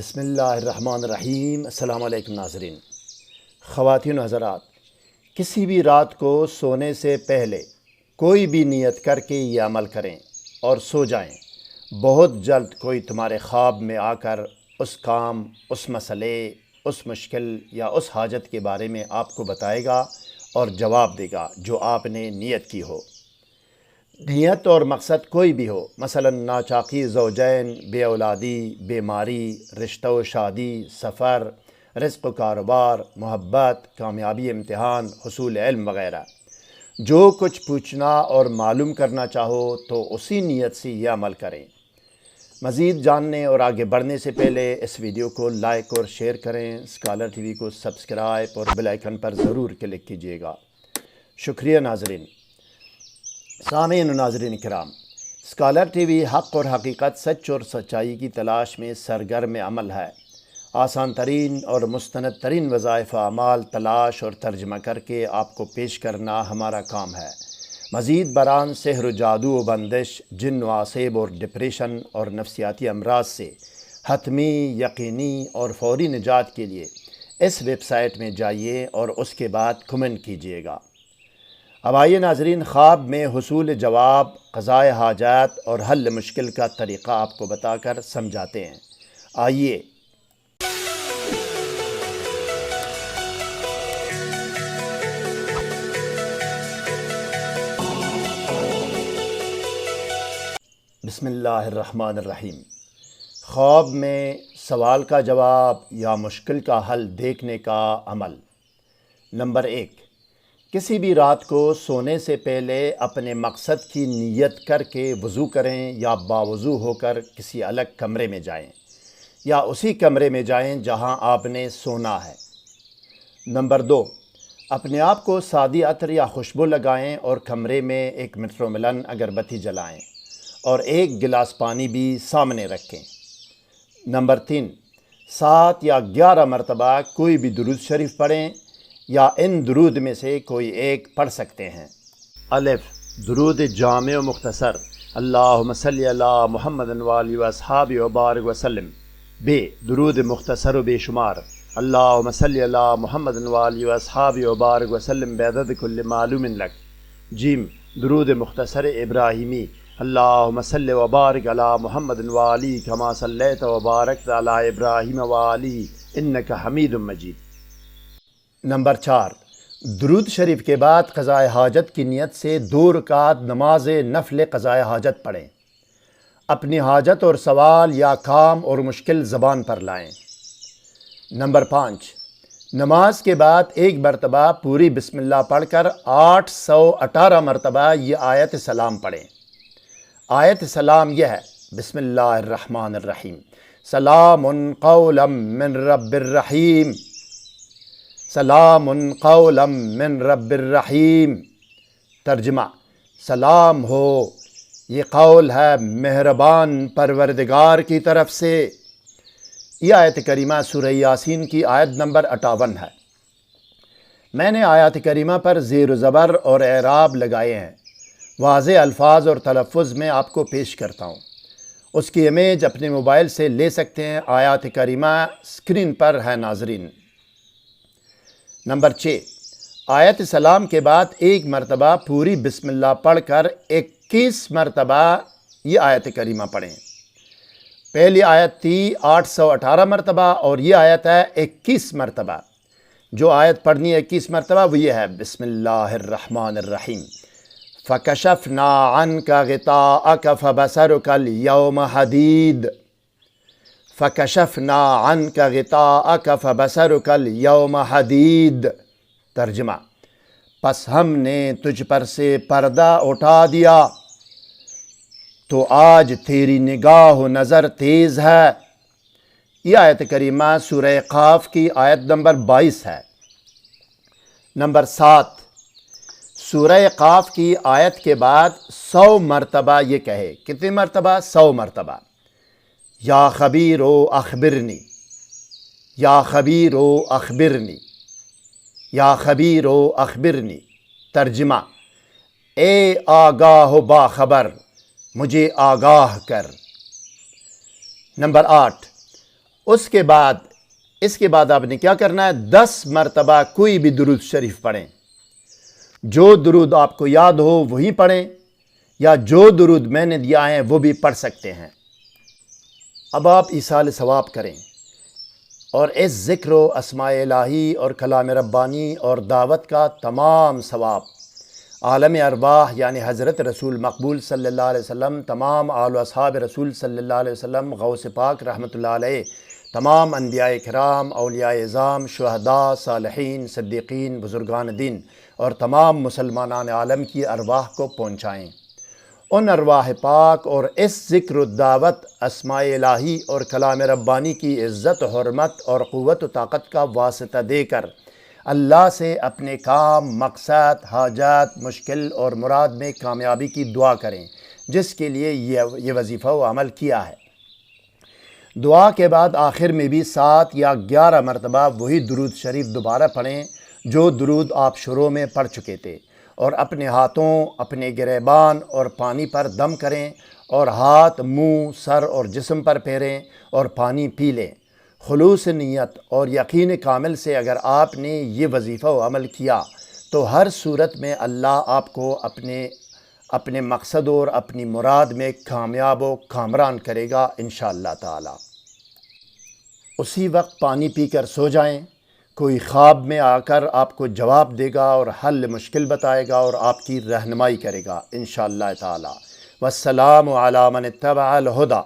بسم اللہ الرحمن الرحیم۔ السلام علیکم ناظرین، خواتین و حضرات، کسی بھی رات کو سونے سے پہلے کوئی بھی نیت کر کے یہ عمل کریں اور سو جائیں۔ بہت جلد کوئی تمہارے خواب میں آ کر اس کام، اس مسئلے، اس مشکل یا اس حاجت کے بارے میں آپ کو بتائے گا اور جواب دے گا جو آپ نے نیت کی ہو۔ نیت اور مقصد کوئی بھی ہو، مثلا ناچاقی زوجین، بے اولادی، بیماری، رشتہ و شادی، سفر، رزق و کاروبار، محبت، کامیابی امتحان، حصول علم وغیرہ، جو کچھ پوچھنا اور معلوم کرنا چاہو تو اسی نیت سے یہ عمل کریں۔ مزید جاننے اور آگے بڑھنے سے پہلے اس ویڈیو کو لائک اور شیئر کریں، اسکالر ٹی وی کو سبسکرائب اور بیل آئیکن پر ضرور کلک کیجیے گا۔ شکریہ ناظرین۔ سامعین و ناظرین کرام، اسکالر ٹی وی حق اور حقیقت، سچ اور سچائی کی تلاش میں سرگرم عمل ہے۔ آسان ترین اور مستند ترین وظائف و اعمال تلاش اور ترجمہ کر کے آپ کو پیش کرنا ہمارا کام ہے۔ مزید برآں سحر و جادو و بندش، جن و آسیب اور ڈپریشن اور نفسیاتی امراض سے حتمی، یقینی اور فوری نجات کے لیے اس ویب سائٹ میں جائیے اور اس کے بعد کمنٹ کیجیے گا۔ اب آئیے ناظرین، خواب میں حصول جواب، قضائے حاجات اور حل مشکل کا طریقہ آپ کو بتا کر سمجھاتے ہیں۔ آئیے۔ بسم اللہ الرحمن الرحیم۔ خواب میں سوال کا جواب یا مشکل کا حل دیکھنے کا عمل۔ نمبر 1، کسی بھی رات کو سونے سے پہلے اپنے مقصد کی نیت کر کے وضو کریں یا باوضو ہو کر کسی الگ کمرے میں جائیں یا اسی کمرے میں جائیں جہاں آپ نے سونا ہے۔ نمبر 2، اپنے آپ کو سادی عطر یا خوشبو لگائیں اور کمرے میں ایک مٹر ملن اگربتی جلائیں اور ایک گلاس پانی بھی سامنے رکھیں۔ نمبر 3، 7 یا 11 مرتبہ کوئی بھی درود شریف پڑھیں یا ان درود میں سے کوئی ایک پڑھ سکتے ہیں۔ الف، درود جامع و مختصر، اللہم صلی علی محمد وآلہ واصحابہ وبارک وسلم۔ ب، درود مختصر و بے شمار، اللہم صلی علی محمد وآلہ واصحابہ وبارک وسلم بعدد کل معلوم لک۔ جیم، درود مختصر ابراہیمی، اللہم صلی وبارک علی محمد وآلہ کما صلیت وبارکت علی ابراہیم وآلہ انک حمید مجید۔ نمبر 4، درود شریف کے بعد قضائے حاجت کی نیت سے 2 رکعت نماز نفل قضائے حاجت پڑھیں۔ اپنی حاجت اور سوال یا کام اور مشکل زبان پر لائیں۔ نمبر 5، نماز کے بعد ایک مرتبہ پوری بسم اللہ پڑھ کر 818 مرتبہ یہ آیت سلام پڑھیں۔ آیت سلام یہ ہے: بسم اللہ الرحمن الرحیم، سلام قولا من رب الرحیم، سلام قولا من رب الرحیم۔ ترجمہ: سلام ہو، یہ قول ہے مہربان پروردگار کی طرف سے۔ یہ آیت کریمہ سورہ یاسین کی آیت نمبر 58 ہے۔ میں نے آیات کریمہ پر زیر و زبر اور اعراب لگائے ہیں، واضح الفاظ اور تلفظ میں آپ کو پیش کرتا ہوں۔ اس کی امیج اپنے موبائل سے لے سکتے ہیں۔ آیات کریمہ اسکرین پر ہے ناظرین۔ نمبر 6، آیت سلام کے بعد ایک مرتبہ پوری بسم اللہ پڑھ کر 21 مرتبہ یہ آیت کریمہ پڑھیں۔ پہلی آیت تھی 818 مرتبہ اور یہ آیت ہے 21 مرتبہ۔ جو آیت پڑھنی ہے 21 مرتبہ وہ یہ ہے: بسم اللہ الرحمن الرحیم، فکشفنا عنک غطاءک فبصرک اليوم حدید، فکشفنا عنک غطاءک فبصرک اليوم حدید۔ ترجمہ: پس ہم نے تجھ پر سے پردہ اٹھا دیا تو آج تیری نگاہ و نظر تیز ہے۔ یہ آیت کریمہ سورہ قاف کی آیت نمبر 22 ہے۔ نمبر 7، سورہ قاف کی آیت کے بعد 100 مرتبہ یہ کہے۔ کتنی مرتبہ؟ 100 مرتبہ۔ یا خبیر و اخبرنی، یا خبیر و اخبرنی، یا خبیر و اخبرنی۔ ترجمہ: اے آگاہ و باخبر، مجھے آگاہ کر۔ نمبر 8، اس کے بعد آپ نے کیا کرنا ہے؟ 10 مرتبہ کوئی بھی درود شریف پڑھیں. جو درود آپ کو یاد ہو وہی پڑھیں، یا جو درود میں نے دیا ہے وہ بھی پڑھ سکتے ہیں. اب آپ ایصال ثواب کریں اور اس ذکر و اسماء الہی اور کلام ربانی اور دعوت کا تمام ثواب عالم ارواح یعنی حضرت رسول مقبول صلی اللہ علیہ وسلم، تمام آل و اصحاب رسول صلی اللہ علیہ وسلم، غوث پاک رحمۃ اللہ علیہ، تمام انبیاء کرام، اولیاء اعظام، شہداء، صالحین، صدیقین، بزرگان دین اور تمام مسلمانان عالم کی ارواح کو پہنچائیں. ان ارواح پاک اور اس ذکر الدعوت، اسماء الہی اور کلام ربانی کی عزت، حرمت اور قوت و طاقت کا واسطہ دے کر اللہ سے اپنے کام، مقصد، حاجات، مشکل اور مراد میں کامیابی کی دعا کریں، جس کے لیے یہ وظیفہ و عمل کیا ہے. دعا کے بعد آخر میں بھی 7 یا 11 مرتبہ وہی درود شریف دوبارہ پڑھیں جو درود آپ شروع میں پڑھ چکے تھے، اور اپنے ہاتھوں، اپنے گریبان اور پانی پر دم کریں اور ہاتھ، منہ، سر اور جسم پر پھیریں اور پانی پی لیں. خلوص نیت اور یقین کامل سے اگر آپ نے یہ وظیفہ و عمل کیا تو ہر صورت میں اللہ آپ کو اپنے مقصد اور اپنی مراد میں کامیاب و کامران کرے گا انشاءاللہ تعالی. اسی وقت پانی پی کر سو جائیں. کوئی خواب میں آ کر آپ کو جواب دے گا اور حل مشکل بتائے گا اور آپ کی رہنمائی کرے گا انشاءاللہ تعالی. والسلام علی من اتبع الہدی.